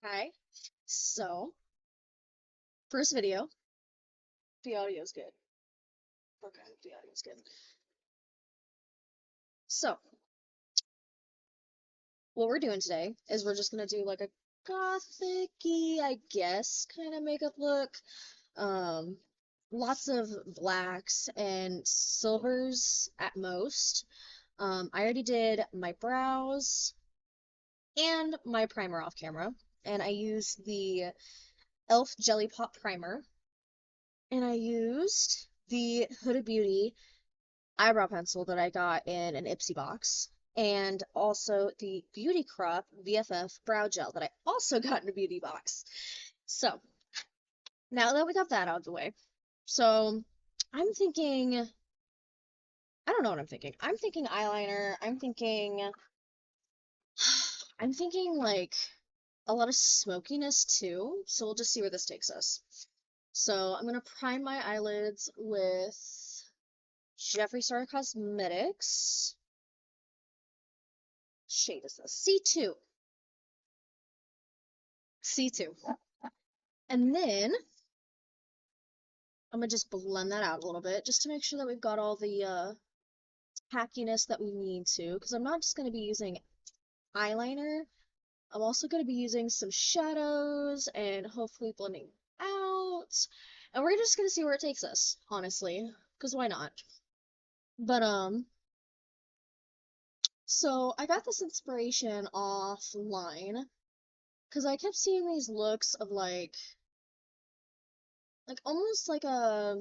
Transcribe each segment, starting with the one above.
Hi. So, first video. The audio's good. Okay, the audio's good. So, what we're doing today is we're just gonna do like a gothic-y, I guess, kind of makeup look. Um, Lots of blacks and silvers at most. I already did my brows and my primer off camera, and I used the e.l.f. Jelly Pop Primer, and I used the Huda Beauty eyebrow pencil that I got in an Ipsy box, and also the Beauty Crop VFF brow gel that I also got in a beauty box. So now that we got that out of the way, so I'm thinking, I don't know what I'm thinking. I'm thinking eyeliner. I'm thinking like a lot of smokiness too. So we'll just see where this takes us. So I'm gonna prime my eyelids with Jeffree Star Cosmetics. Shade is this? C2. C2. And then I'm gonna just blend that out a little bit just to make sure that we've got all the tackiness that we need to, because I'm not just gonna be using eyeliner. I'm also gonna be using some shadows and hopefully blending out. And we're just gonna see where it takes us, honestly, because why not? But so I got this inspiration offline because I kept seeing these looks of like almost like a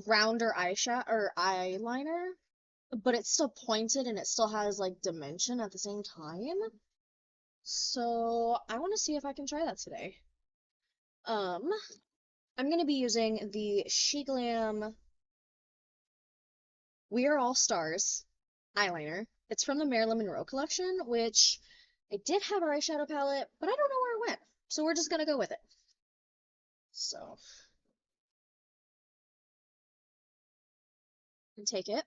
rounder eyeshadow or eyeliner, but it's still pointed and it still has like dimension at the same time. So I want to see if I can try that today. Um, I'm gonna be using the She Glam We Are All Stars eyeliner. It's from the Marilyn Monroe collection, which I did have her eyeshadow palette, but I don't know where it went. So we're just gonna go with it. So, and take it,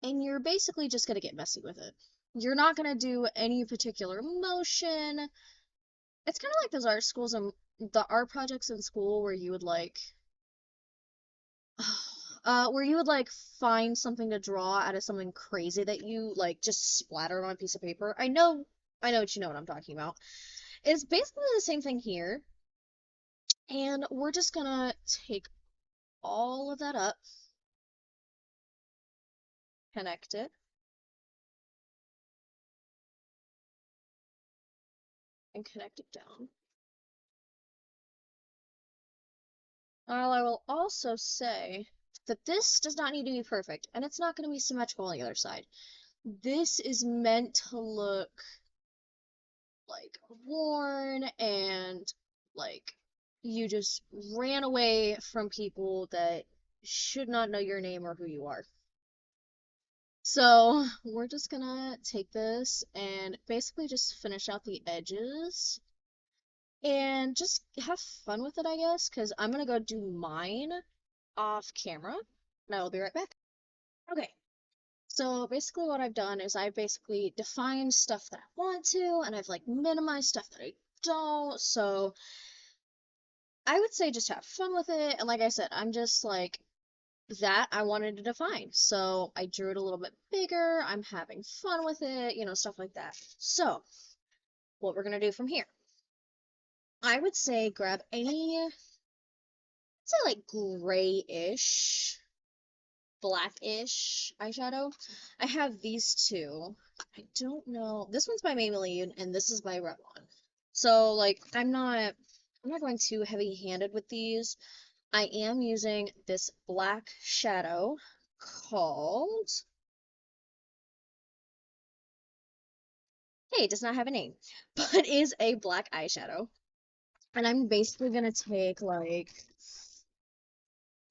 and you're basically just gonna get messy with it. You're not gonna do any particular motion. It's kind of like those art schools and the art projects in school where you would like find something to draw out of something crazy that you like just splattered on a piece of paper. I know what you know what I'm talking about. It's basically the same thing here, and we're just gonna take all of that up, connect it, and connect it down. I will also say that this does not need to be perfect, and it's not going to be symmetrical on the other side. This is meant to look like worn and like you just ran away from people that should not know your name or who you are. So we're just gonna take this and basically just finish out the edges and just have fun with it, I guess, because I'm gonna go do mine off camera and I will be right back. Okay, so basically what I've done is I've basically defined stuff that I want to, and I've like minimized stuff that I don't. So I would say just have fun with it. And like I said, I'm just like that I wanted to define. So I drew it a little bit bigger. I'm having fun with it, stuff like that. So what we're gonna do from here, I would say grab any, say like grayish, blackish eyeshadow. I have these two. I don't know. This one's by Maybelline and this is by Revlon. So like I'm not going too heavy-handed with these. I am using this black shadow called, hey, it does not have a name, but is a black eyeshadow. And I'm basically gonna take like,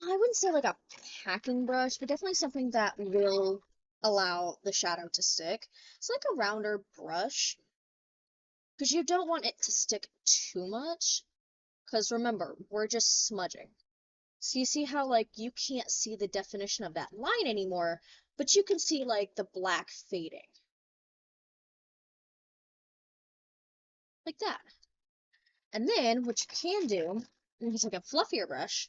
I wouldn't say like a packing brush, but definitely something that will allow the shadow to stick. It's like a rounder brush, because you don't want it to stick too much, because remember, we're just smudging. So you see how like you can't see the definition of that line anymore, but you can see like the black fading. like that. And then what you can do, you can take a fluffier brush,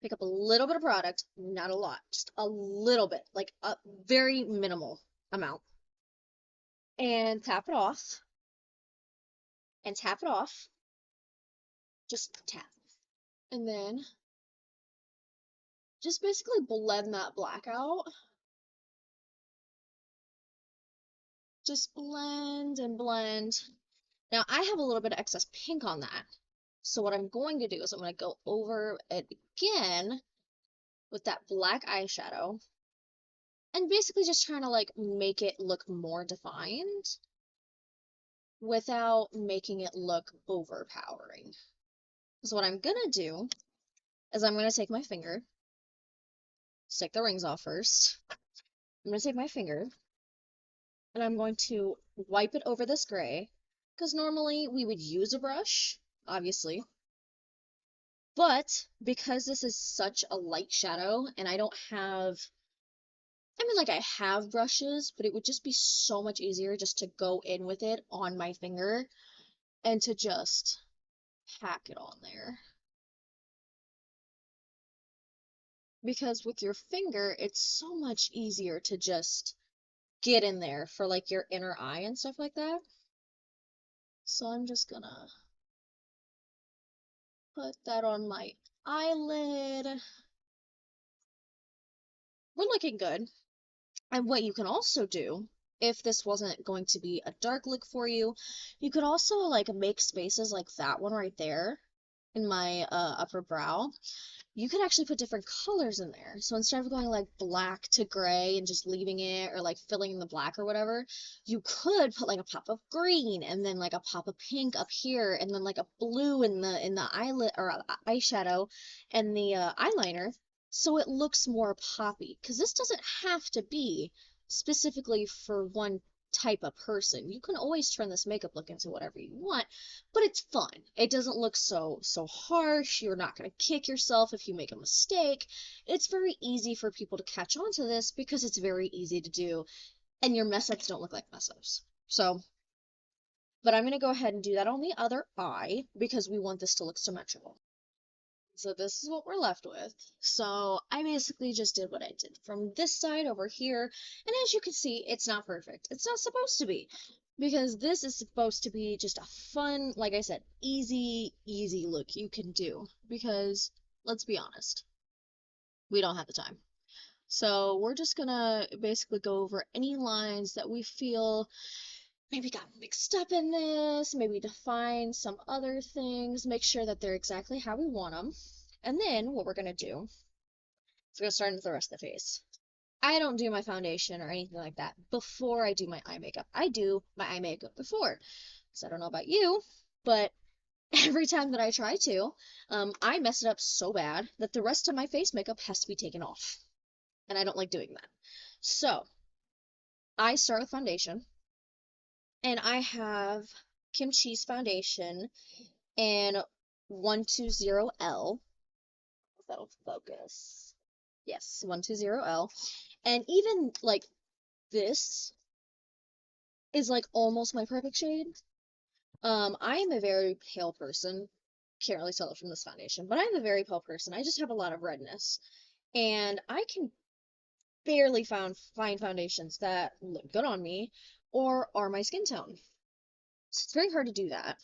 pick up a little bit of product, not a lot, just a little bit, like a very minimal amount, and tap it off, and tap it off, just tap. And then just basically blend that black out. Just blend and blend. Now I have a little bit of excess pink on that. So what I'm going to do is I'm going to go over it again with that black eyeshadow and basically just trying to like make it look more defined without making it look overpowering. So what I'm going to do is I'm going to take my finger, take the rings off first. I'm going to take my finger and I'm going to wipe it over this gray because normally we would use a brush, obviously. But because this is such a light shadow and I don't have, I mean, like I have brushes, but it would just be so much easier just to go in with it on my finger and to just pack it on there. Because with your finger, it's so much easier to just get in there for like your inner eye and stuff like that. So I'm just gonna put that on my eyelid. We're looking good. And what you can also do, if this wasn't going to be a dark look for you, you could also like make spaces like that one right there in my upper brow. You could actually put different colors in there. So instead of going like black to gray and just leaving it or like filling in the black or whatever, you could put like a pop of green and then like a pop of pink up here and then like a blue in the eyelid or eyeshadow and the eyeliner so it looks more poppy. Because this doesn't have to be specifically for one type of person. You can always turn this makeup look into whatever you want, but it's fun. It doesn't look so harsh. You're not going to kick yourself if you make a mistake. It's very easy for people to catch on to this because it's very easy to do, and your mess ups don't look like mess ups. So, but I'm going to go ahead and do that on the other eye because we want this to look symmetrical. So this is what we're left with. So I basically just did what I did from this side over here. And as you can see, it's not perfect. It's not supposed to be. Because this is supposed to be just a fun, like I said, easy look you can do. Because, let's be honest, we don't have the time. So we're just gonna basically go over any lines that we feel maybe got mixed up in this, maybe define some other things, make sure that they're exactly how we want them. And then what we're going to do is we're going to start with the rest of the face. I don't do my foundation or anything like that before I do my eye makeup. I do my eye makeup before. So I don't know about you, but every time that I try to, I mess it up so bad that the rest of my face makeup has to be taken off. And I don't like doing that. So I start with foundation. And I have Kimchi's foundation and 120L. If that'll focus. Yes, 120L. And even like this is like almost my perfect shade. I am a very pale person. Can't really tell it from this foundation, but I'm a very pale person. I just have a lot of redness. And I can barely find foundations that look good on me or are my skin tone. So it's very hard to do that.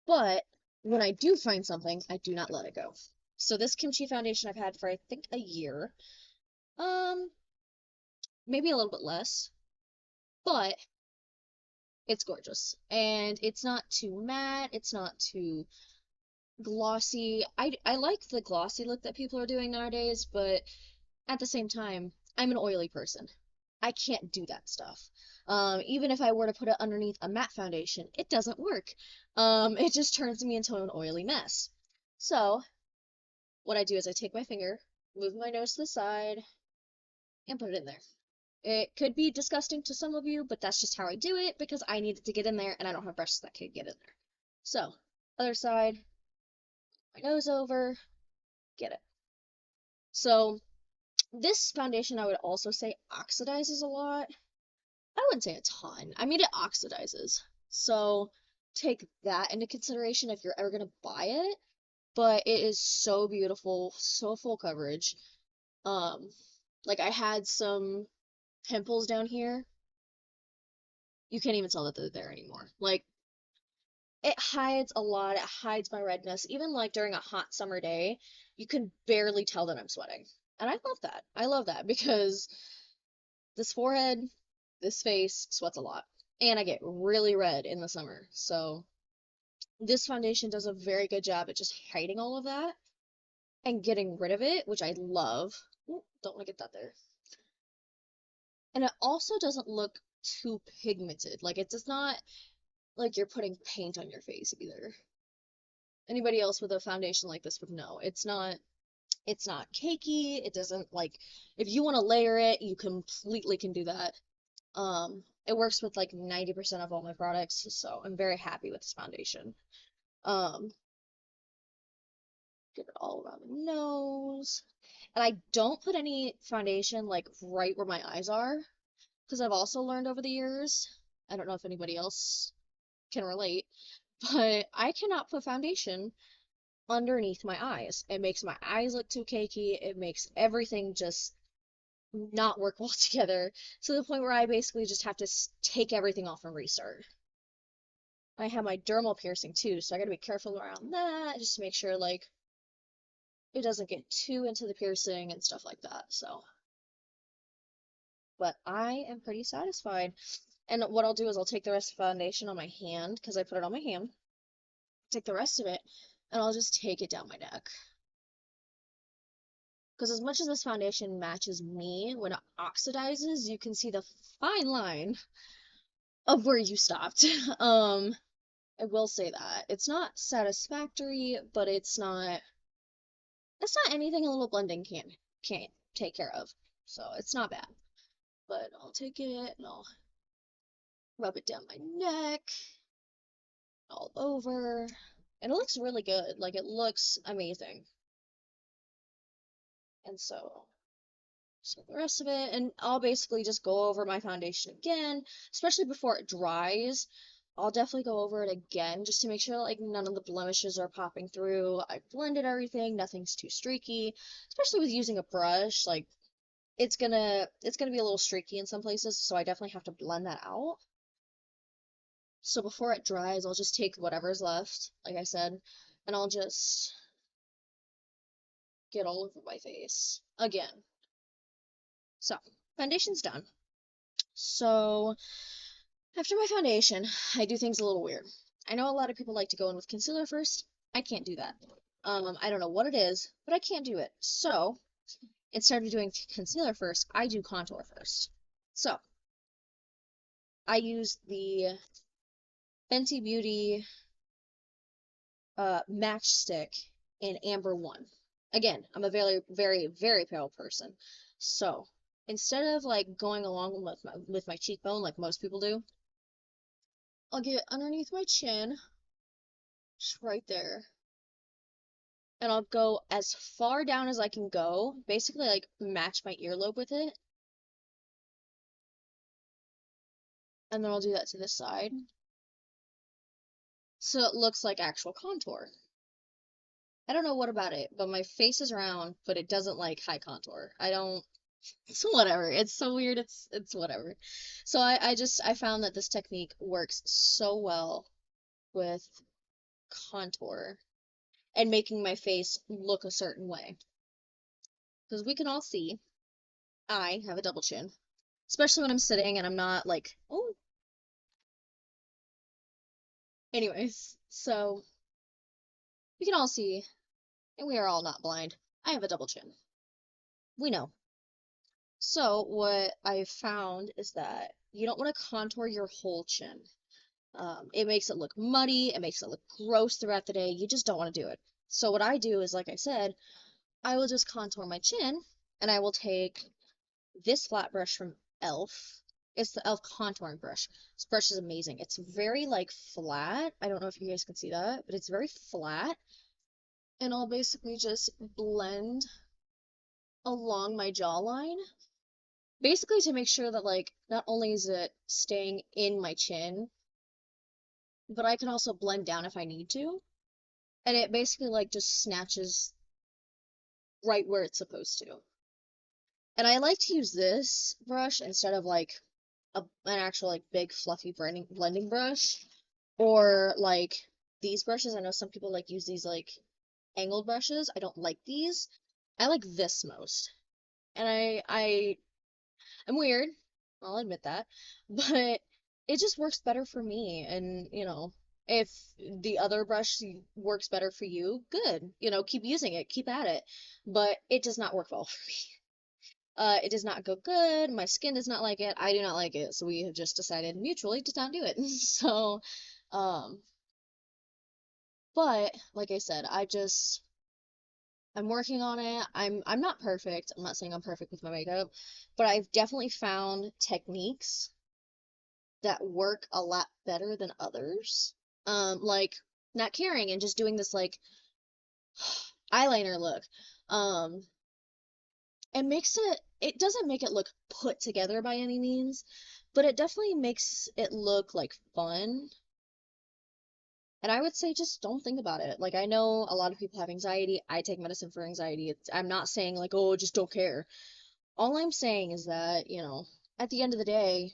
But when I do find something, I do not let it go. So this Kimchi foundation I've had for I think a year. Maybe a little bit less, but it's gorgeous. And it's not too matte, it's not too glossy. I like the glossy look that people are doing nowadays, but at the same time, I'm an oily person. I can't do that stuff. Even if I were to put it underneath a matte foundation, it doesn't work. It just turns me into an oily mess. So, what I do is I take my finger, move my nose to the side, and put it in there. It could be disgusting to some of you, but that's just how I do it because I need it to get in there and I don't have brushes that can get in there. So, other side, my nose over, get it. So, this foundation I would also say oxidizes a lot. I wouldn't say a ton. I mean, it oxidizes. So, take that into consideration if you're ever gonna buy it. But it is so beautiful, so full coverage. Um, like I had some pimples down here. You can't even tell that they're there anymore. Like it hides a lot. It hides my redness. Even like during a hot summer day, you can barely tell that I'm sweating. And I love that. I love that because this forehead, this face sweats a lot. And I get really red in the summer. So this foundation does a very good job at just hiding all of that and getting rid of it, which I love. Ooh, don't want to get that there. And it also doesn't look too pigmented. Like it does not like you're putting paint on your face either. Anybody else with a foundation like this would know. It's not cakey. It doesn't like if you want to layer it, you completely can do that. It works with like 90% of all my products, so I'm very happy with this foundation. Um, get it all around the nose. And I don't put any foundation like right where my eyes are, because I've also learned over the years, I don't know if anybody else can relate, but I cannot put foundation underneath my eyes. It makes my eyes look too cakey. It makes everything just not work well together to the point where I basically just have to take everything off and restart. I have my dermal piercing too, so I gotta be careful around that just to make sure like it doesn't get too into the piercing and stuff like that. So, but I am pretty satisfied. And what I'll do is I'll take the rest of the foundation on my hand because I put it on my hand. Take the rest of it and I'll just take it down my neck. Because as much as this foundation matches me, when it oxidizes, you can see the fine line of where you stopped. I will say that. It's not satisfactory, but it's not anything a little blending can't take care of. So it's not bad. But I'll take it and I'll rub it down my neck, all over. And it looks really good. Like it looks amazing. And so the rest of it, and I'll basically just go over my foundation again, especially before it dries. I'll definitely go over it again just to make sure like none of the blemishes are popping through. I blended everything, nothing's too streaky, especially with using a brush. Like it's gonna be a little streaky in some places, so I definitely have to blend that out. So before it dries, I'll just take whatever's left, like I said, and I'll just get all over my face again. So, foundation's done. So, after my foundation, I do things a little weird. I know a lot of people like to go in with concealer first. I can't do that. I don't know what it is, but I can't do it. So, instead of doing concealer first, I do contour first. So, I use the Fenty Beauty Matchstick in Amber 1. Again, I'm a very, very, very pale person. So, instead of like going along with my cheekbone like most people do, I'll get underneath my chin, just right there, and I'll go as far down as I can go, basically like match my earlobe with it, and then I'll do that to this side, so it looks like actual contour. I don't know what about it, but my face is round, but it doesn't like high contour. I don't, it's whatever. It's so weird. It's whatever. So I found that this technique works so well with contour and making my face look a certain way. Because we can all see I have a double chin, especially when I'm sitting and I'm not like, oh. Anyways, so we can all see, and we are all not blind. I have a double chin. We know. So what I found is that you don't want to contour your whole chin. It makes it look muddy, it makes it look gross throughout the day. You just don't want to do it. So what I do is, like I said, I will just contour my chin, and I will take this flat brush from e.l.f. It's the e.l.f. contouring brush. This brush is amazing. It's very like flat. I don't know if you guys can see that, but it's very flat. And I'll basically just blend along my jawline. Basically to make sure that like not only is it staying in my chin, but I can also blend down if I need to. And it basically like just snatches right where it's supposed to. And I like to use this brush instead of like an actual like big fluffy blending brush or like these brushes. I know some people like use these like angled brushes. I don't like these. I like this most. And I'm weird. I'll admit that. But it just works better for me. And, if the other brush works better for you, good. Keep using it, keep at it. But it does not work well for me. It does not go good. My skin does not like it. I do not like it. So we have just decided mutually to not do it. So, um, but like I said, I'm working on it. I'm not perfect. I'm not saying I'm perfect with my makeup, but I've definitely found techniques that work a lot better than others. Like not caring and just doing this like eyeliner look. Um, it doesn't make it look put together by any means, but it definitely makes it look like fun. And I would say just don't think about it. Like I know a lot of people have anxiety. I take medicine for anxiety. I'm not saying like, oh, just don't care. All I'm saying is that, at the end of the day,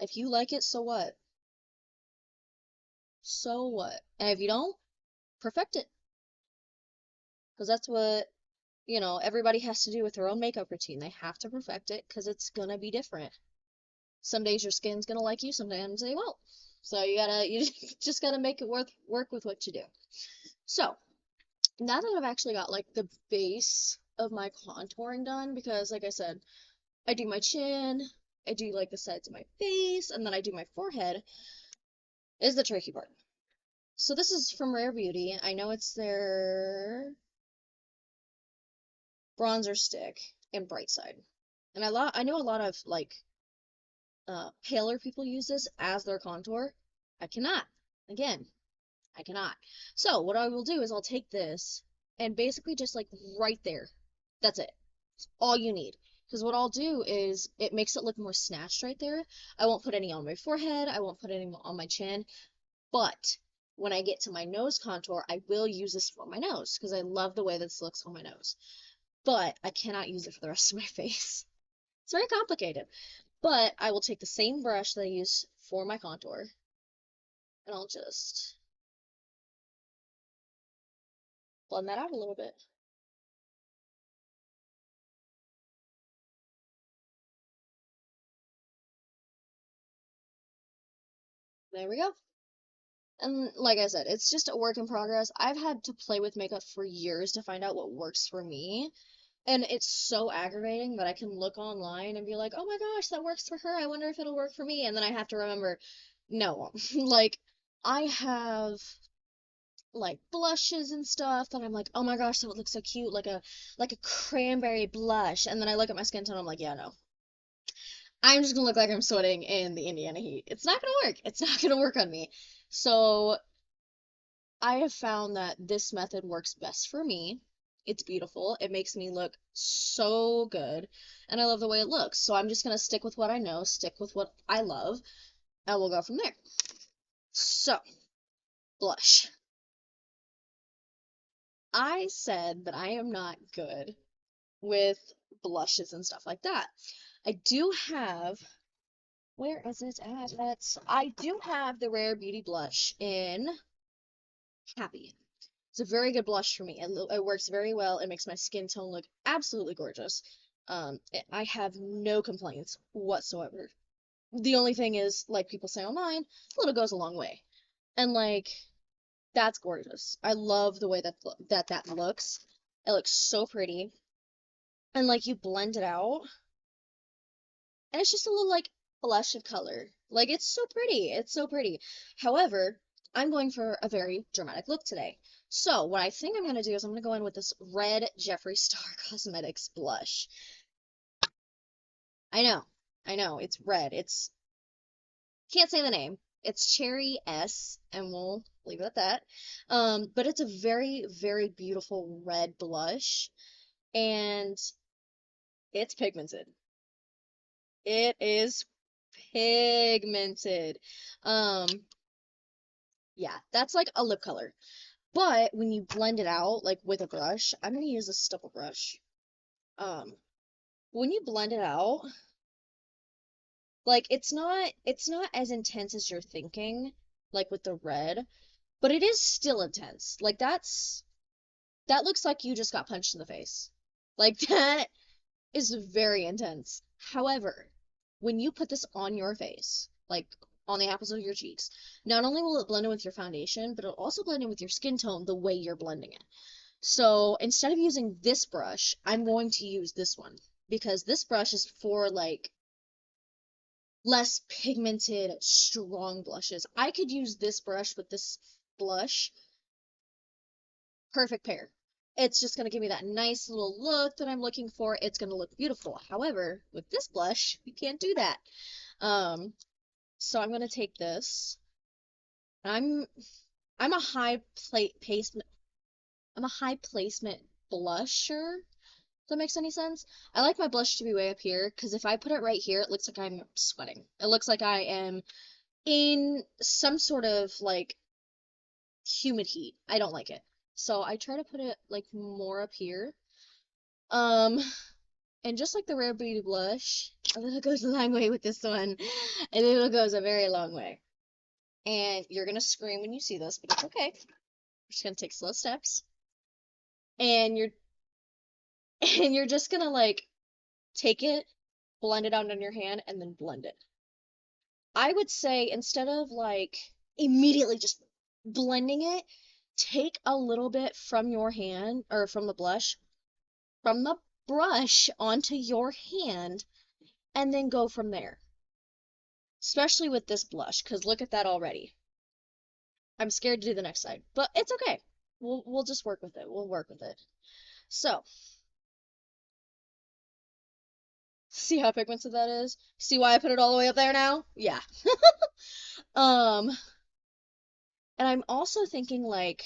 if you like it, so what? So what? And if you don't, perfect it. Because that's what, everybody has to do with their own makeup routine. They have to perfect it because it's gonna be different. Some days your skin's gonna like you, sometimes they won't. So you just gotta make it work with what you do. So now that I've actually got like the base of my contouring done, because like I said, I do my chin, I do like the sides of my face, and then I do my forehead, is the tricky part. So this is from Rare Beauty. I know it's their bronzer stick and bright side. And I know a lot of like paler people use this as their contour. I cannot. Again, I cannot. So what I will do is I'll take this and basically just like right there. That's it. It's all you need. Because what I'll do is it makes it look more snatched right there. I won't put any on my forehead. I won't put any on my chin. But when I get to my nose contour, I will use this for my nose because I love the way this looks on my nose. But I cannot use it for the rest of my face. It's very complicated. But I will take the same brush that I use for my contour and I'll just blend that out a little bit. There we go. And like I said, it's just a work in progress. I've had to play with makeup for years to find out what works for me. And it's so aggravating that I can look online and be like, oh my gosh, that works for her. I wonder if it'll work for me. And then I have to remember, no. Like, I have like blushes and stuff that I'm like, oh my gosh, that would look so cute, like a cranberry blush. And then I look at my skin tone, I'm like, yeah, no. I'm just gonna look like I'm sweating in the Indiana heat. It's not gonna work. It's not gonna work on me. So I have found that this method works best for me. It's beautiful. It makes me look so good, and I love the way it looks. So I'm just gonna stick with what I know, stick with what I love, and we'll go from there. So, blush. I said that I am not good with blushes and stuff like that. I do have, where is it at? I do have the Rare Beauty blush in Happy. It's a very good blush for me. It works very well. It makes my skin tone look absolutely gorgeous. I have no complaints whatsoever. The only thing is, like people say online, a little goes a long way. And like, that's gorgeous. I love the way that looks. It looks so pretty. And like you blend it out, and it's just a little like blush of color. Like it's so pretty. It's so pretty. However, I'm going for a very dramatic look today. So what I think I'm gonna do is I'm gonna go in with this red Jeffree Star Cosmetics blush. I know, I know, it's red. It's can't say the name. It's Cherry S, and we'll leave it at that. But it's a very, very beautiful red blush, and it's pigmented. It is pigmented. Um, Yeah, that's like a lip color. But when you blend it out, like with a brush, I'm gonna use a stipple brush. Um, when you blend it out, like it's not as intense as you're thinking, like with the red, but it is still intense. Like that looks like you just got punched in the face. Like that is very intense. However, when you put this on your face, like on the apples of your cheeks, not only will it blend in with your foundation, but it'll also blend in with your skin tone the way you're blending it. So instead of using this brush, I'm going to use this one because this brush is for like less pigmented, strong blushes. I could use this brush with this blush, perfect pair. It's just going to give me that nice little look that I'm looking for. It's going to look beautiful. However, with this blush, you can't do that. Um, so I'm going to take this. I'm I'm a high plate placement I'm a high placement blusher. If that makes any sense. I like my blush to be way up here because if I put it right here, it looks like I'm sweating. It looks like I am in some sort of like humid heat. I don't like it. So I try to put it like more up here. Um, and just like the Rare Beauty blush, a little goes a long way with this one. A little goes a very long way. And you're gonna scream when you see this, but it's okay. We're just gonna take slow steps. And you're and you're just gonna like take it, blend it out on your hand, and then blend it. I would say instead of like immediately just blending it, take a little bit from your hand or from the blush, from the brush onto your hand, and then go from there. Especially with this blush, because look at that already. I'm scared to do the next side, but it's okay. We'll just work with it. We'll work with it. So, see how pigmented that is? See why I put it all the way up there now? Yeah. Um, and I'm also thinking like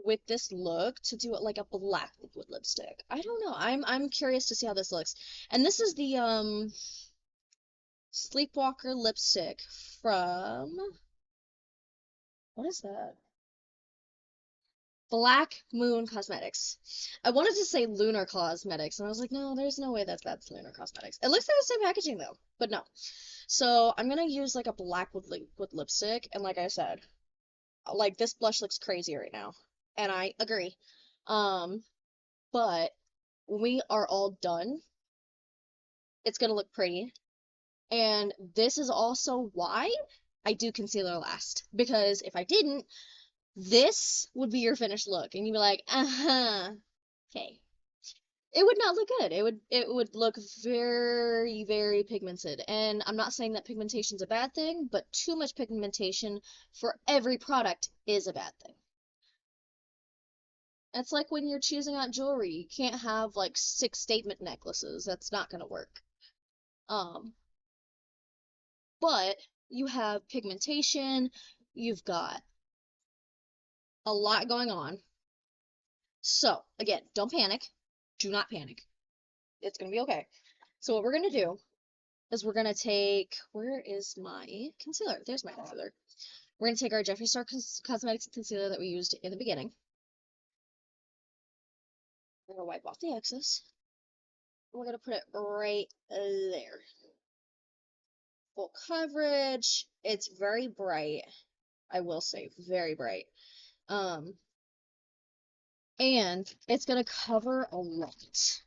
with this look to do it like a black liquid lipstick. I don't know. I'm curious to see how this looks. And this is the Sleepwalker lipstick from what is that? Black Moon Cosmetics. I wanted to say Lunar Cosmetics, and I was like, no, there's no way that's Lunar Cosmetics. It looks like the same packaging though, but no. So I'm gonna use like a black with lipstick, and like I said, like this blush looks crazy right now, and I agree. Um, but when we are all done, it's gonna look pretty. And this is also why I do concealer last, because if I didn't, this would be your finished look, and you'd be like, uh-huh, okay. It would not look good. It would look very, very pigmented. And I'm not saying that pigmentation's a bad thing, but too much pigmentation for every product is a bad thing. It's like when you're choosing out jewelry, you can't have like six statement necklaces. That's not gonna work. Um, but you have pigmentation, you've got a lot going on. So, again, don't panic. Do not panic. It's gonna be okay. So what we're gonna do is we're gonna take, where is my concealer? There's my concealer. We're gonna take our Jeffree Star Cosmetics concealer that we used in the beginning. We're gonna wipe off the excess. We're gonna put it right there. Full coverage. It's very bright. I will say, very bright. Um, and it's gonna cover a lot.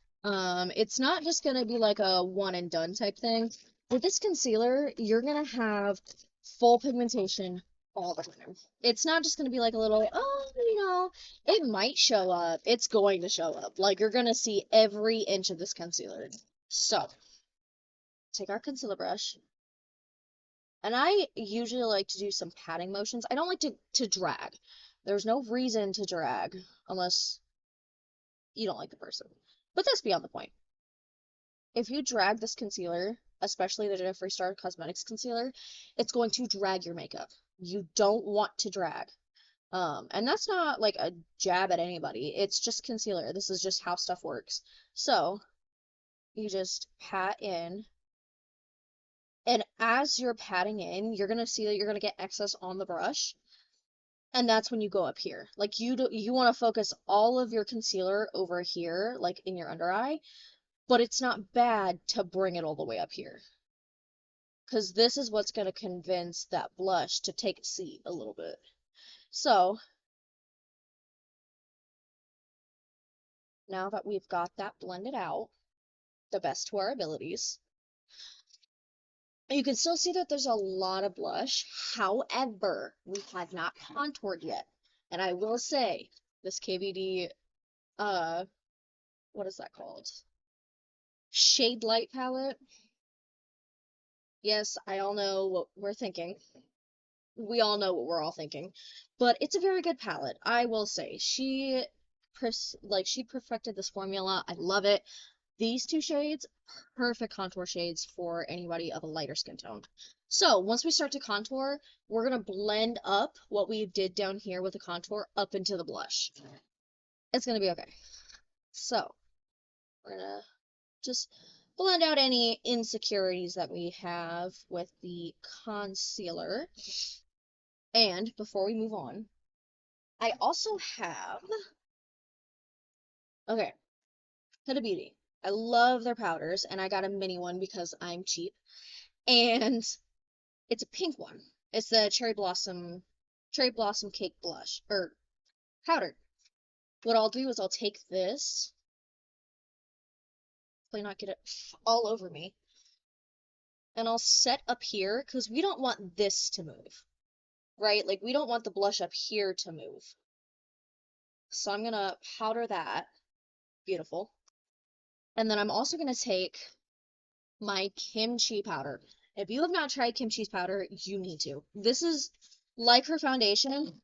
It's not just gonna be like a one and done type thing. With this concealer, you're gonna have full pigmentation all the time. It's not just gonna be like a little, oh, it might show up. It's going to show up. Like you're gonna see every inch of this concealer. So, take our concealer brush, and I usually like to do some patting motions. I don't like to drag. There's no reason to drag unless you don't like the person. But that's beyond the point. If you drag this concealer, especially the Jeffree Star Cosmetics concealer, it's going to drag your makeup. You don't want to drag. And that's not like a jab at anybody. It's just concealer. This is just how stuff works. So, you just pat in, and as you're patting in, you're gonna see that you're gonna get excess on the brush. And that's when you go up here. Like you want to focus all of your concealer over here, like in your under eye, but it's not bad to bring it all the way up here. Because this is what's going to convince that blush to take a seat a little bit. So, now that we've got that blended out, the best to our abilities, you can still see that there's a lot of blush. However, we have not contoured yet. And I will say, this KVD, uh, what is that called? Shade Light palette. Yes, I all know what we're thinking. We all know what we're all thinking. But it's a very good palette, I will say. She perfected this formula. I love it. These two shades, perfect contour shades for anybody of a lighter skin tone. So once we start to contour, we're gonna blend up what we did down here with the contour up into the blush. It's gonna be okay. So we're gonna just blend out any insecurities that we have with the concealer. And before we move on, I also have, okay, Huda Beauty. I love their powders, and I got a mini one because I'm cheap. And it's a pink one. It's the Cherry Blossom Cake Blush, or powder. What I'll do is I'll take this, hopefully not get it all over me, and I'll set up here, because we don't want this to move, right? Like, we don't want the blush up here to move. So I'm gonna powder that. Beautiful. And then I'm also gonna take my kimchi powder. If you have not tried kimchi's powder, you need to. This is like her foundation,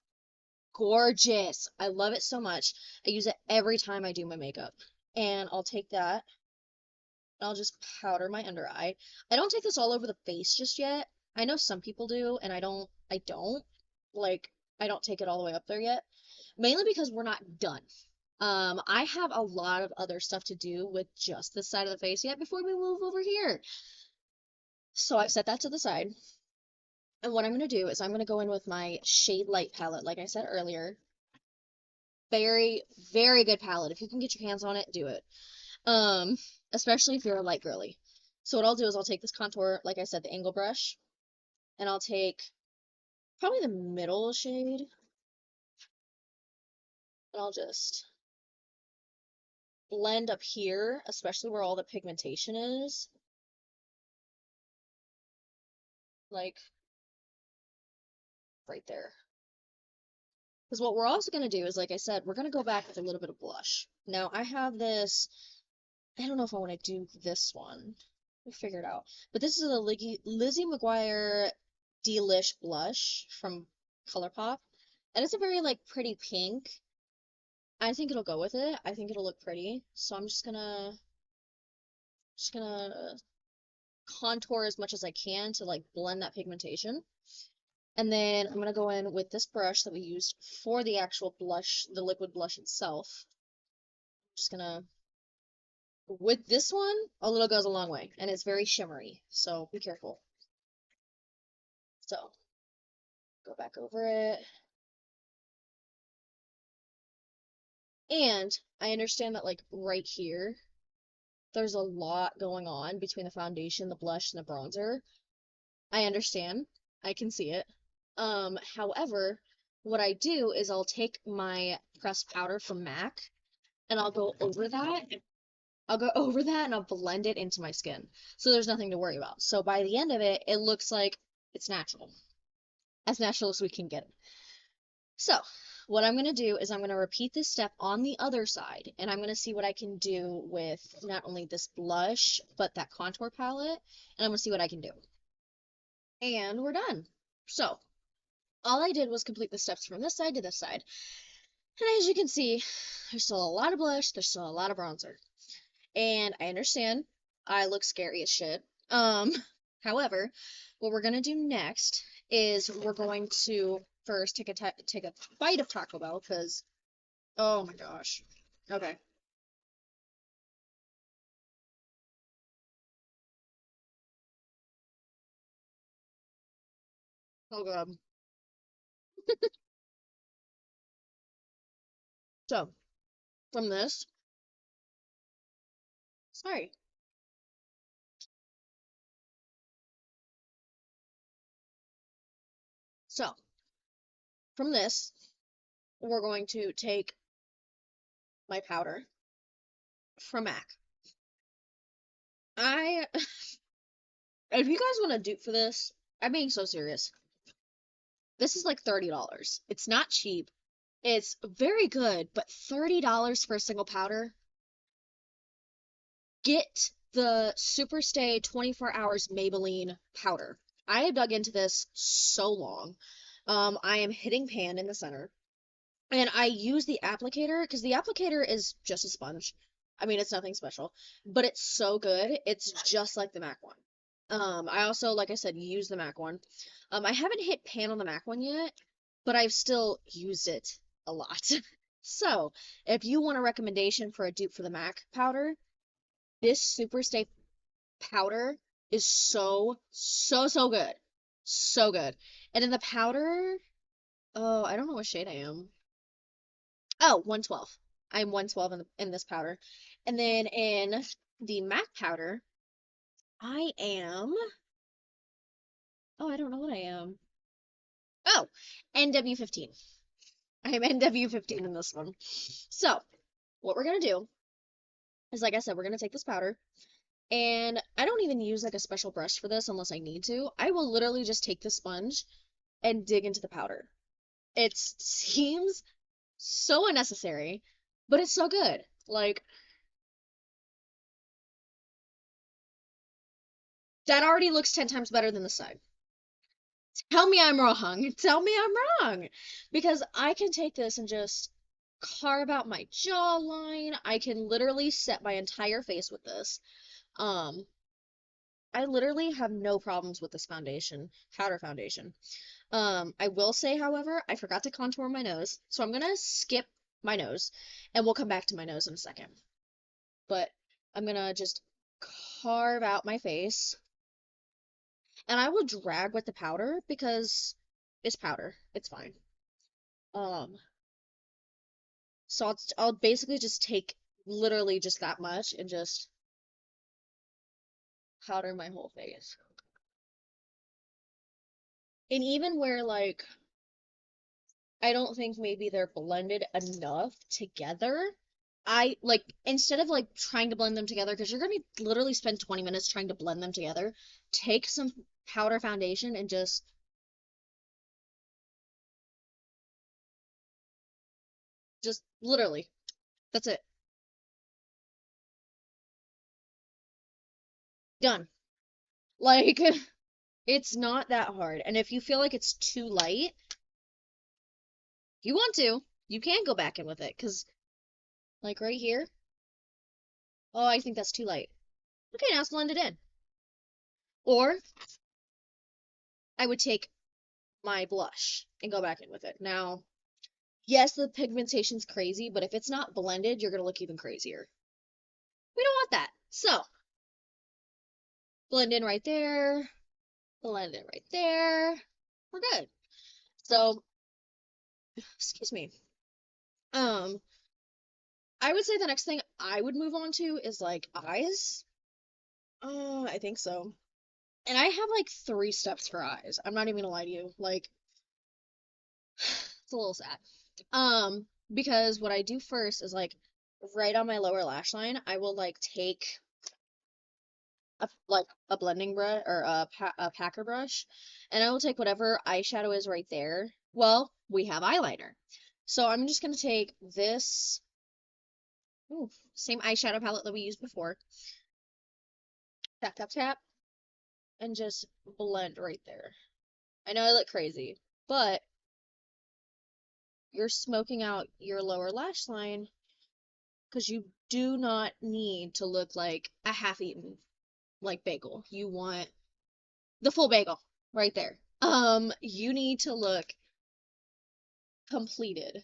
gorgeous. I love it so much. I use it every time I do my makeup. And I'll take that and I'll just powder my under eye. I don't take this all over the face just yet. I know some people do, and I don't. Like, I don't take it all the way up there yet. Mainly because we're not done. I have a lot of other stuff to do with just this side of the face yet before we move over here. So I've set that to the side. And what I'm going to do is I'm going to go in with my Shade Light palette, like I said earlier. Very, very good palette. If you can get your hands on it, do it. Um, Especially if you're a light girly. So what I'll do is I'll take this contour, like I said, the angle brush, and I'll take probably the middle shade, and I'll just blend up here, especially where all the pigmentation is. Like, right there. Because what we're also going to do is, like I said, we're going to go back with a little bit of blush. Now, I have this, I don't know if I want to do this one. We'll figure it out. But this is a Lizzie McGuire Delish blush from ColourPop. And it's a very, like, pretty pink. I think it'll go with it. I think it'll look pretty. So I'm just gonna contour as much as I can to, like, blend that pigmentation. And then I'm gonna go in with this brush that we used for the actual blush, the liquid blush itself. Just gonna, with this one, a little goes a long way, and it's very shimmery, so be careful. So, go back over it. And I understand that, like, right here, there's a lot going on between the foundation, the blush, and the bronzer. I understand. I can see it. However, what I do is I'll take my pressed powder from MAC, and I'll go over that and I'll blend it into my skin. So there's nothing to worry about. So by the end of it, it looks like it's natural. As natural as we can get it. So what I'm going to do is I'm going to repeat this step on the other side, and I'm going to see what I can do with not only this blush, but that contour palette, and I'm going to see what I can do. And we're done. So all I did was complete the steps from this side to this side. And as you can see, there's still a lot of blush, there's still a lot of bronzer. And I understand I look scary as shit. However, what we're gonna do next is we're going to first take a bite of Taco Bell, because oh my gosh. Okay. Oh god. So, from this, sorry. So, from this, we're going to take my powder from MAC. I, if you guys want to dupe for this, I'm being so serious. This is like $30. It's not cheap. It's very good, but $30 for a single powder? Get the Superstay 24 Hours Maybelline powder. I have dug into this so long. I am hitting pan in the center. And I use the applicator because the applicator is just a sponge. I mean, it's nothing special, but it's so good. It's just like the MAC one. I also, like I said, use the MAC one. I haven't hit pan on the MAC one yet, but I've still used it a lot. So, if you want a recommendation for a dupe for the MAC powder, this Superstay powder is so good. So good. And in the powder, oh, I don't know what shade I am. Oh, 112. I'm 112 in this powder. And then in the MAC powder, I am, oh, I don't know what I am. Oh, NW15. I am NW15 in this one. So, what we're gonna do is, like I said, we're gonna take this powder, and I don't even use like a special brush for this unless I need to. I will literally just take the sponge and dig into the powder. It seems so unnecessary, but it's so good. Like, that already looks 10 times better than the side. Tell me I'm wrong. Tell me I'm wrong. Because I can take this and just carve out my jawline. I can literally set my entire face with this. Um, I literally have no problems with this foundation, powder foundation. I will say, however, I forgot to contour my nose, so I'm gonna skip my nose, and we'll come back to my nose in a second. But I'm gonna just carve out my face, and I will drag with the powder because it's powder. It's fine. Um, so I'll basically just take literally just that much and just powder my whole face. And even where like I don't think maybe they're blended enough together, I like instead of like trying to blend them together because you're gonna literally spend 20 minutes trying to blend them together, take some powder foundation and just literally that's it. Done. Like it's not that hard. And if you feel like it's too light, if you want to, you can go back in with it because like right here, oh, I think that's too light. Okay, now it's blended in. Or I would take my blush and go back in with it. Now, yes, the pigmentation's crazy, but if it's not blended, you're gonna look even crazier. We don't want that. So, blend in right there, blend in right there. We're good. So, excuse me. Um, I would say the next thing I would move on to is like eyes. I think so. And I have like 3 steps for eyes. I'm not even gonna lie to you. Like, it's a little sad. Because what I do first is like right on my lower lash line, I will like take a blending brush or a packer brush, and I will take whatever eyeshadow is right there. Well, we have eyeliner. So I'm just gonna take this ooh, same eyeshadow palette that we used before. Tap, tap, tap, and just blend right there. I know I look crazy, but you're smoking out your lower lash line because you do not need to look like a half-eaten like bagel. You want the full bagel right there. You need to look completed.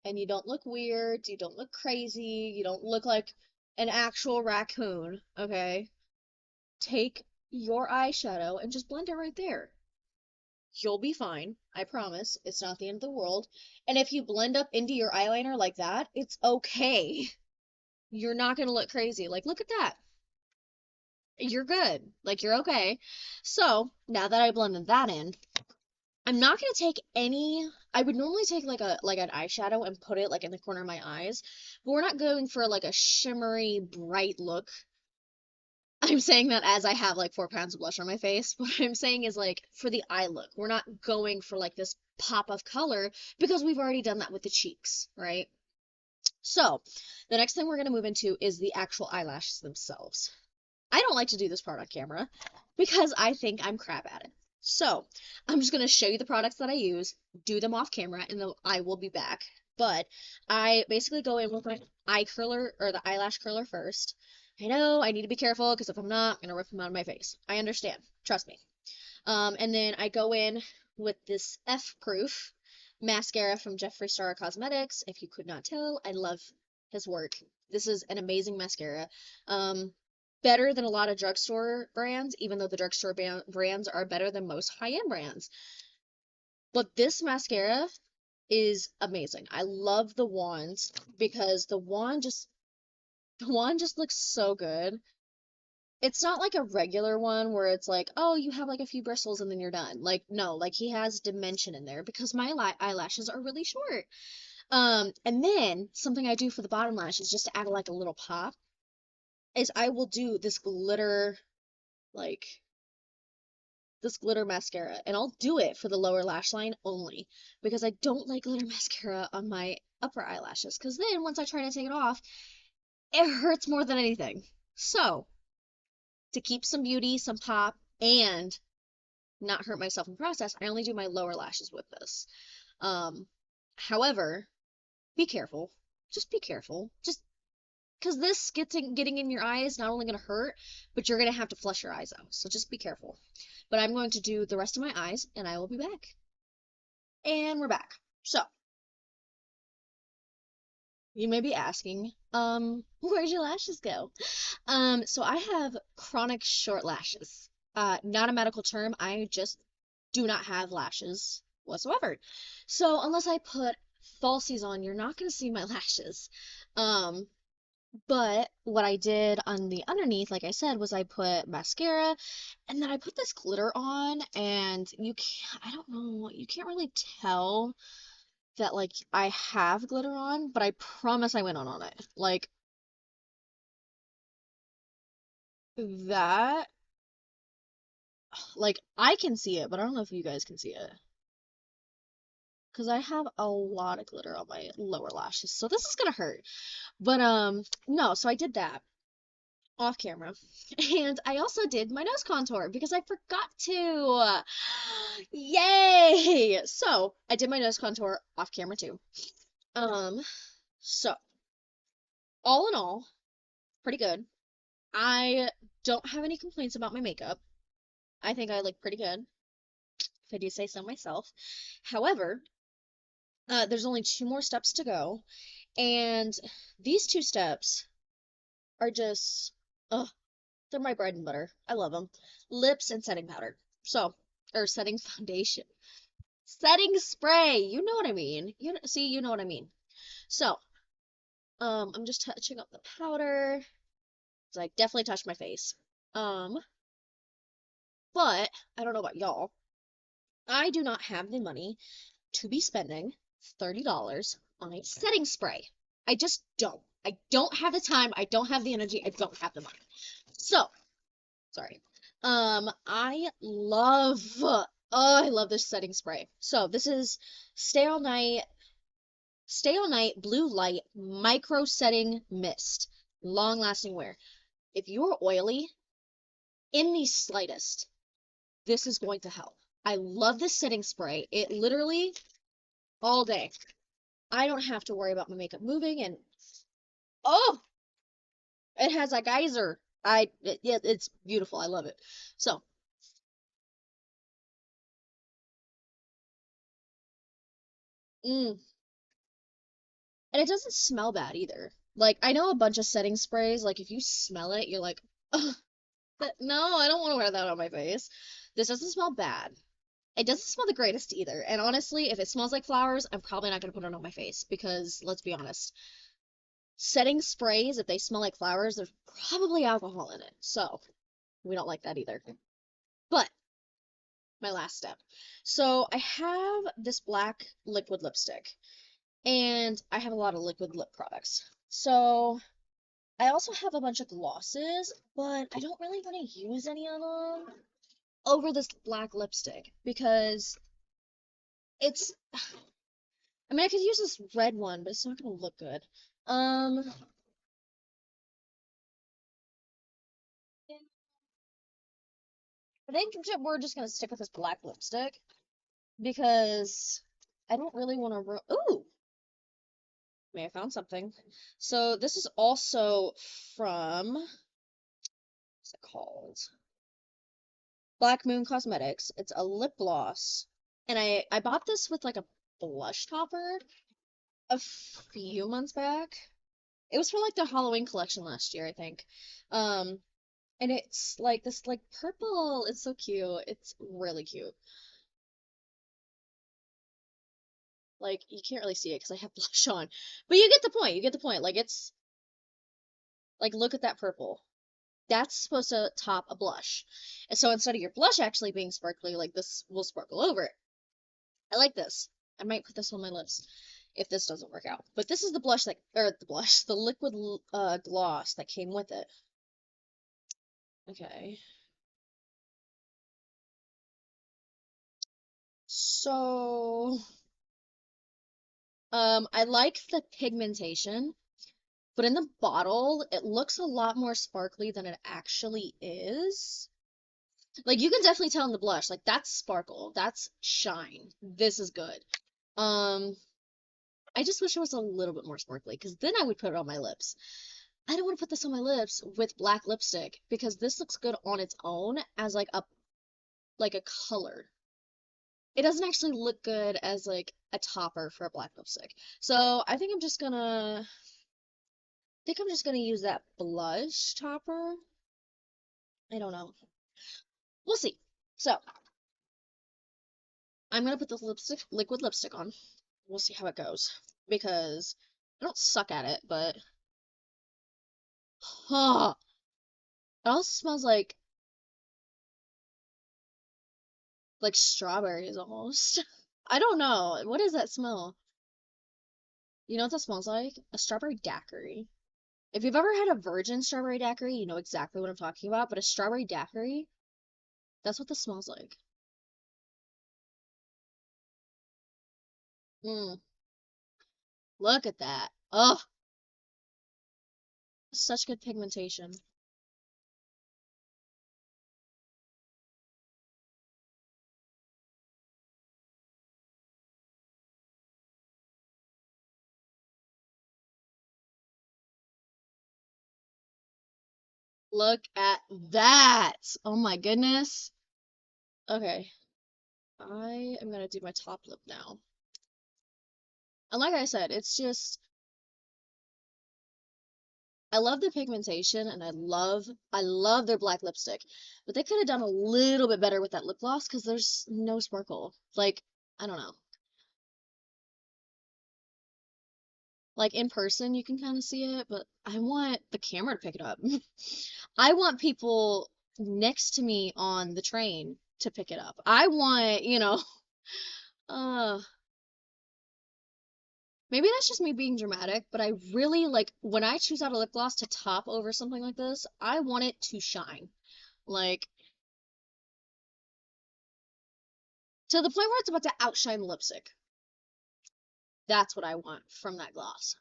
And you don't look weird, you don't look crazy, you don't look like an actual raccoon, okay? Take your eyeshadow and just blend it right there. You'll be fine. I promise. It's not the end of the world. And if you blend up into your eyeliner like that, it's okay. You're not gonna look crazy. Like, look at that. You're good. Like, you're okay. So, now that I blended that in, I'm not gonna take any. I would normally take like an eyeshadow and put it like in the corner of my eyes, but we're not going for like a shimmery, bright look. I'm saying that as I have like 4 pounds of blush on my face. What I'm saying is like for the eye look, we're not going for like this pop of color because we've already done that with the cheeks, right? So the next thing we're gonna move into is the actual eyelashes themselves. I don't like to do this part on camera because I think I'm crap at it. So I'm just gonna show you the products that I use, do them off camera, and then I will be back. But I basically go in with my eye curler or the eyelash curler first. I know I need to be careful because if I'm not, I'm gonna rip them out of my face. I understand. Trust me. And then I go in with this F-proof mascara from Jeffree Star Cosmetics. If you could not tell, I love his work. This is an amazing mascara. Um, Better than a lot of drugstore brands, even though the drugstore brands are better than most high-end brands. But this mascara is amazing. I love the wand because the wand just looks so good. It's not like a regular one where it's like, oh, you have like a few bristles and then you're done. Like, no, like he has dimension in there because my eyelashes are really short. And then something I do for the bottom lashes just to add like a little pop is I will do like this glitter mascara and I'll do it for the lower lash line only because I don't like glitter mascara on my upper eyelashes because then once I try to take it off, it hurts more than anything. So, to keep some beauty, some pop, and not hurt myself in the process, I only do my lower lashes with this. Um, However, be careful. Just be careful. Just because this getting in your eye is not only going to hurt, but you're going to have to flush your eyes out. So just be careful. But I'm going to do the rest of my eyes, and I will be back. And we're back. So, you may be asking, where'd your lashes go? So I have chronic short lashes. Not a medical term. I just do not have lashes whatsoever. So unless I put falsies on, you're not gonna see my lashes. Um, but what I did on the underneath, like I said, was I put mascara and then I put this glitter on and I don't know, you can't really tell that like I have glitter on, but I promise I went on it. That, like I can see it, but I don't know if you guys can see it. Because I have a lot of glitter on my lower lashes, so this is gonna hurt. But no, so I did that off camera. And I also did my nose contour because I forgot to. Yay! So I did my nose contour off camera too. Um, so all in all, pretty good. I don't have any complaints about my makeup. I think I look pretty good, if I do say so myself. However, there's only 2 more steps to go, and these 2 steps are just, ugh, they're my bread and butter. I love them. Lips and setting powder. So, or setting foundation. Setting spray. You know what I mean. See, you know what I mean. So, I'm just touching up the powder. 'Cause I definitely touched my face. Um, but I don't know about y'all. I do not have the money to be spending $30 on a setting spray. I just don't. I don't have the time. I don't have the energy. I don't have the money. So, sorry. I love this setting spray. So this is Stay All Night Blue Light Micro Setting Mist. Long lasting wear. If you are oily in the slightest, this is going to help. I love this setting spray. It literally all day. I don't have to worry about my makeup moving and oh, it has a geyser. Yeah, it's beautiful. I love it. So, mm, and it doesn't smell bad either. Like I know a bunch of setting sprays, like if you smell it, you're like, ugh, no, I don't want to wear that on my face. This doesn't smell bad. It doesn't smell the greatest either. And honestly, if it smells like flowers, I'm probably not gonna put it on my face because let's be honest, setting sprays, if they smell like flowers, there's probably alcohol in it. So we don't like that either. But my last step. So I have this black liquid lipstick and I have a lot of liquid lip products. So I also have a bunch of glosses, but I don't really want to use any of them over this black lipstick because it's, I mean, I could use this red one, but it's not gonna look good. Um, I think we're just gonna stick with this black lipstick because I don't really want to Ooh, may I found something. So this is also from, what's it called? Black Moon Cosmetics. It's a lip gloss, and I bought this with like a blush topper a few months back. It was for like the Halloween collection last year, I think. Um, and it's like this like purple. It's so cute. It's really cute. Like you can't really see it because I have blush on, but you get the point. You get the point. Like it's like look at that purple. That's supposed to top a blush. And so instead of your blush actually being sparkly, like this will sparkle over it. I like this. I might put this on my lips if this doesn't work out. But this is the blush that, or the blush, the liquid gloss that came with it. Okay. So, I like the pigmentation, but in the bottle, it looks a lot more sparkly than it actually is. Like you can definitely tell in the blush, like that's sparkle, that's shine. This is good. Um, I just wish it was a little bit more sparkly because then I would put it on my lips. I don't want to put this on my lips with black lipstick because this looks good on its own as like a color. It doesn't actually look good as like a topper for a black lipstick. So I think I'm just gonna use that blush topper. I don't know. We'll see. So I'm gonna put this liquid lipstick on. We'll see how it goes because I don't suck at it, but huh, it also smells like strawberries almost. I don't know. What does that smell? You know what that smells like? A strawberry daiquiri. If you've ever had a virgin strawberry daiquiri, you know exactly what I'm talking about, but a strawberry daiquiri, that's what this smells like. Mm, look at that. Oh, such good pigmentation. Look at that. Oh my goodness. Okay, I am gonna do my top lip now. And like I said, it's just I love the pigmentation and I love their black lipstick. But they could have done a little bit better with that lip gloss because there's no sparkle. Like, I don't know. Like in person you can kind of see it, but I want the camera to pick it up. I want people next to me on the train to pick it up. I want, uh maybe that's just me being dramatic, but I really like when I choose out a lip gloss to top over something like this, I want it to shine. Like to the point where it's about to outshine lipstick. That's what I want from that gloss.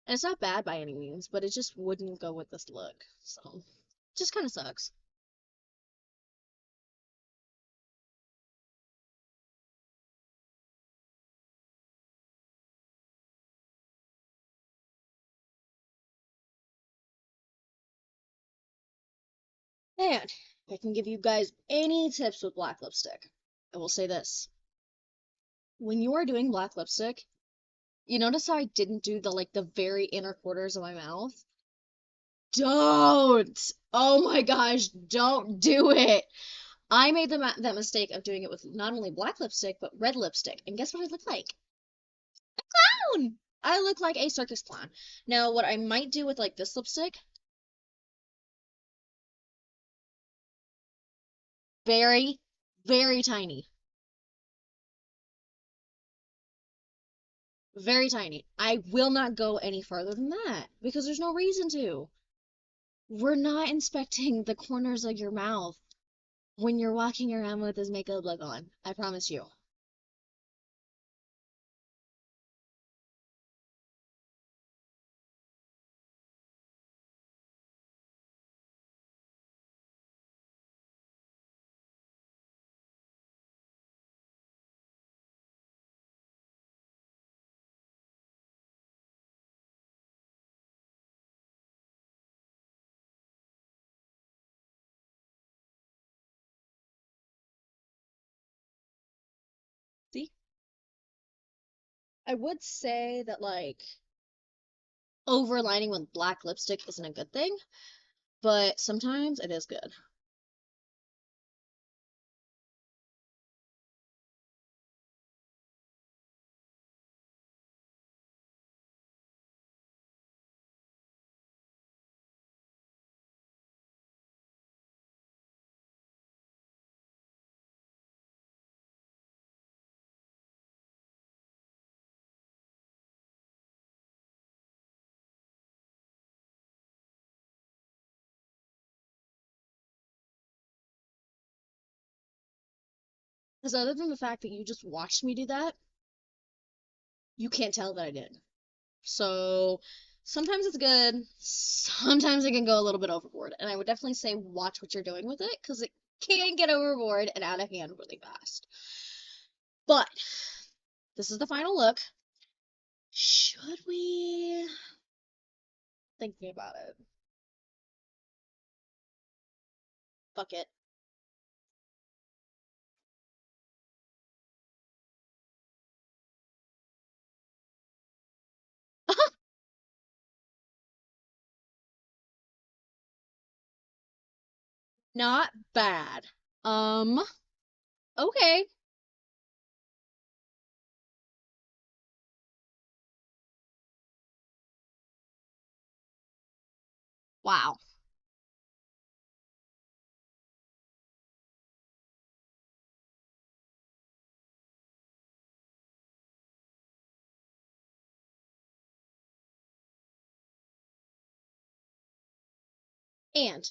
And it's not bad by any means, but it just wouldn't go with this look. So, just kind of sucks. And if I can give you guys any tips with black lipstick, I will say this. When you are doing black lipstick, You notice how I didn't do the like the very inner quarters of my mouth? Don't! Oh my gosh, don't do it! I made that mistake of doing it with not only black lipstick, but red lipstick. And guess what I look like? Clown! I look like a circus clown. Now, what I might do with like this lipstick, very, very tiny. Very tiny. I will not go any further than that because there's no reason to. We're not inspecting the corners of your mouth when you're walking around with this makeup look on. I promise you. See? I would say that like overlining with black lipstick isn't a good thing, but sometimes it is good. Because other than the fact that you just watched me do that, you can't tell that I did. So sometimes it's good, sometimes it can go a little bit overboard. And I would definitely say watch what you're doing with it because it can get overboard and out of hand really fast. But this is the final look. Should we? Thinking about it. Fuck it. Not bad. Okay. Wow. And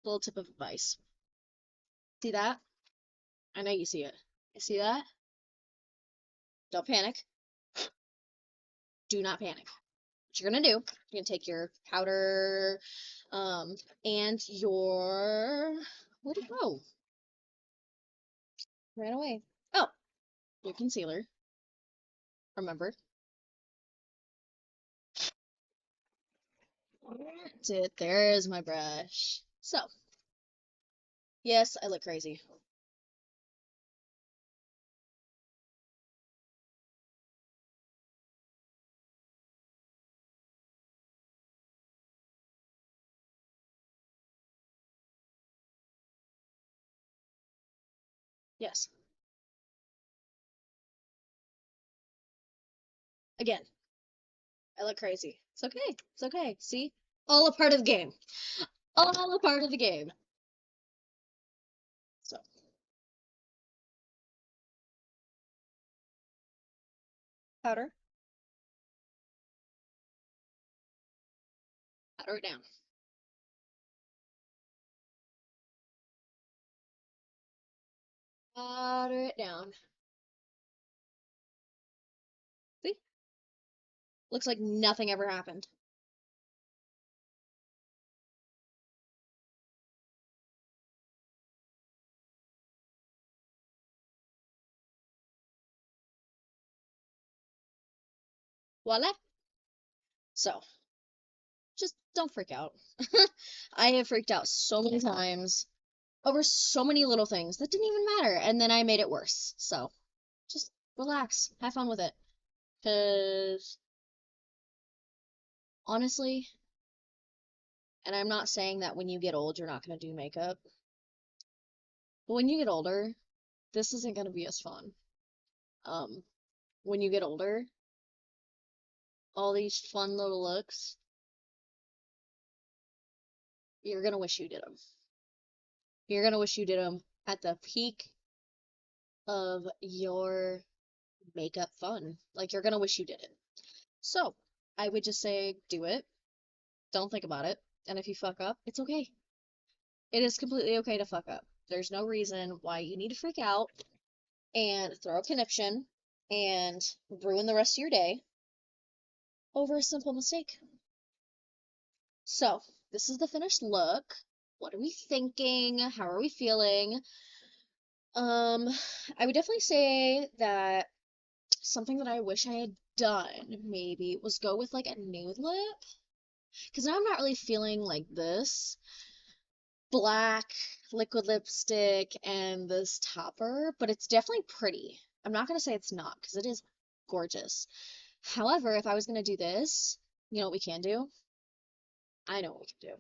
little tip of advice. See that? I know you see it. You see that? Don't panic. Do not panic. What you're gonna do, you're gonna take your powder, and where'd it go? Ran away. Oh, your concealer. Remember? That's it. There's my brush. So, yes, I look crazy. Yes. Again, I look crazy. It's okay. It's okay. See? All a part of the game. All a part of the game. So, powder. Powder it down. Powder it down. See? Looks like nothing ever happened. Voila. So, just don't freak out. I have freaked out so many times over so many little things that didn't even matter, and then I made it worse. So, just relax, have fun with it. Because honestly, and I'm not saying that when you get old, you're not going to do makeup, but when you get older, this isn't going to be as fun. Um, when you get older, all these fun little looks, you're going to wish you did them. You're going to wish you did them at the peak of your makeup fun. Like, you're going to wish you did it. So, I would just say do it. Don't think about it. And if you fuck up, it's okay. It is completely okay to fuck up. There's no reason why you need to freak out and throw a conniption and ruin the rest of your day over a simple mistake. So, this is the finished look. What are we thinking? How are we feeling? Um, I would definitely say that something that I wish I had done maybe was go with like a nude lip. Because now I'm not really feeling like this black liquid lipstick and this topper, but it's definitely pretty. I'm not gonna say it's not, because it is gorgeous. However, if I was gonna do this, you know what we can do? I know what we can do.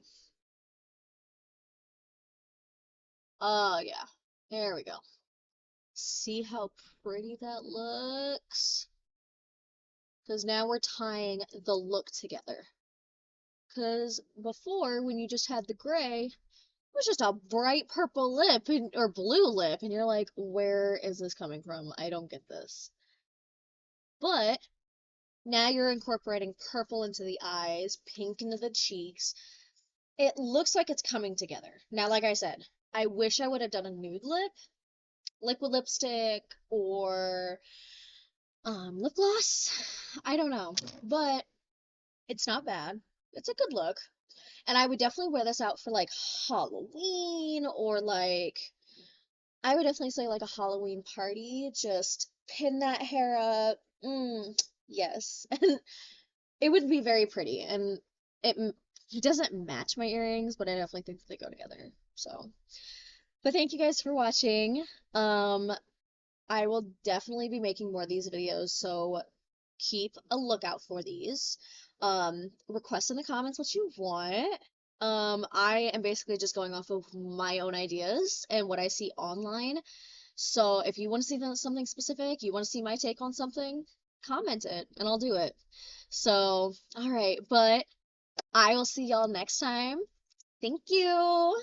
Yeah. There we go. See how pretty that looks? Because now we're tying the look together. Because before, when you just had the gray, it was just a bright purple lip or blue lip, and you're like, where is this coming from? I don't get this. But now you're incorporating purple into the eyes, pink into the cheeks. It looks like it's coming together. Now, like I said, I wish I would have done a nude lip, liquid lipstick, or lip gloss. I don't know, but it's not bad. It's a good look. And I would definitely wear this out for like Halloween or like I would definitely say like a Halloween party. Just pin that hair up. Yes. And it would be very pretty. And it doesn't match my earrings, but I definitely think that they go together. So, but thank you guys for watching. Um, I will definitely be making more of these videos, so keep a lookout for these. Request in the comments what you want. I am basically just going off of my own ideas and what I see online. So if you want to see something specific, you want to see my take on something, comment it and I'll do it. So, all right, but I will see y'all next time. Thank you.